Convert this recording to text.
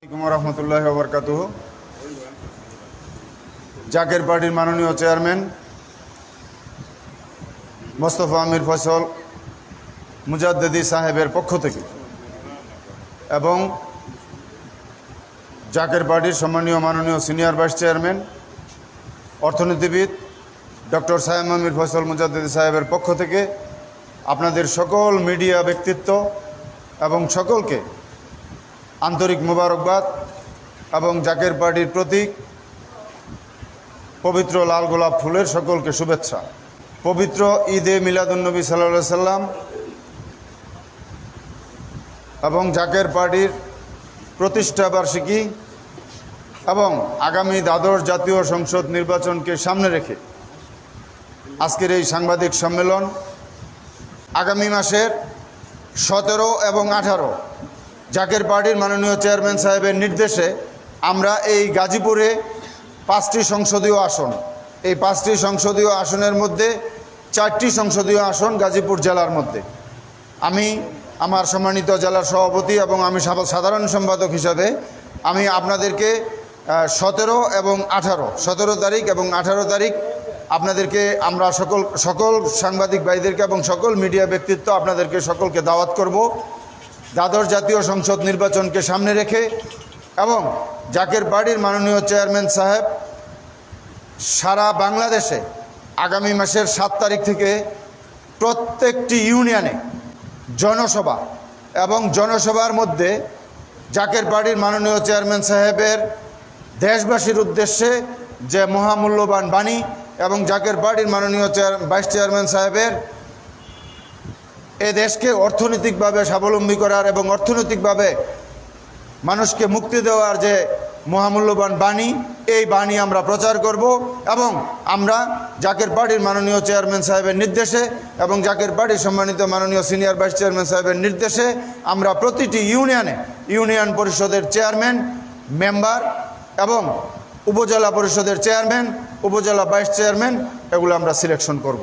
আসসালামু আলাইকুম রহমতুল্লাহি ওয়া বারাকাতুহু। জাকের পার্টির মাননীয় চেয়ারম্যান মোস্তফা আমির ফয়সল মুজাদ্দেদি সাহেবের পক্ষ থেকে এবং জাকের পার্টির সম্মানীয় মাননীয় সিনিয়র ভাইস চেয়ারম্যান অর্থনীতিবিদ ডক্টর সায়েম আমির ফয়সল মুজাদ্দেদি সাহেবের পক্ষ থেকে আপনাদের সকল মিডিয়া ব্যক্তিত্ব এবং সকলকে আন্তরিক মোবারকবাদ এবং জাকের পার্টির প্রতীক পবিত্র লাল গোলাপ ফুলের সকলকে শুভেচ্ছা। পবিত্র ঈদে মিলাদুন্নবী সাল্লাল্লাহু আলাইহি সাল্লাম এবং জাকের পার্টির প্রতিষ্ঠা বার্ষিকী এবং আগামী দ্বাদশ জাতীয় সংসদ নির্বাচনকে সামনে রেখে আজকের এই সাংবাদিক সম্মেলন আগামী মাসের 17 এবং 18 জাকের পার্টির মাননীয় চেয়ারম্যান সাহেবের নির্দেশে আমরা এই গাজীপুরে 5টি সংসদীয় আসন, এই 5টি সংসদীয় আসনের মধ্যে 4টি সংসদীয় আসন গাজীপুর জেলার মধ্যে আমি আমার সম্মানিত জেলার সভাপতি এবং আমি সাধারণ সম্পাদক হিসাবে আমি আপনাদেরকে 17 এবং 17 তারিখ এবং 18 তারিখ আপনাদেরকে আমরা সকল সাংবাদিক ভাইদেরকে এবং সকল মিডিয়া ব্যক্তিত্ব আপনাদেরকে সকলকে দাওয়াত করব দ্বাদশ জাতীয় সংসদ নির্বাচনকে সামনে রেখে এবং জাকের পার্টির মাননীয় চেয়ারম্যান সাহেব সারা বাংলাদেশে আগামী মাসের 7 তারিখ থেকে প্রত্যেকটি ইউনিয়নে জনসভা এবং জনসভার মধ্যে জাকের পার্টির মাননীয় চেয়ারম্যান সাহেবের দেশবাসীর উদ্দেশ্যে যে মহামূল্যবান বাণী এবং জাকের পার্টির মাননীয় ভাইস চেয়ারম্যান সাহেবের এ দেশকে অর্থনৈতিকভাবে স্বাবলম্বী করার এবং অর্থনৈতিকভাবে মানুষকে মুক্তি দেওয়ার যে মহামূল্যবান বাণী, এই বাণী আমরা প্রচার করব এবং আমরা জাকের পার্টির মাননীয় চেয়ারম্যান সাহেবের নির্দেশে এবং জাকের পার্টির সম্মানিত মাননীয় সিনিয়র ভাইস চেয়ারম্যান সাহেবের নির্দেশে আমরা প্রতিটি ইউনিয়নে ইউনিয়ন পরিষদের চেয়ারম্যান, মেম্বার এবং উপজেলা পরিষদের চেয়ারম্যান, উপজেলা ভাইস চেয়ারম্যান এগুলো আমরা সিলেকশন করব।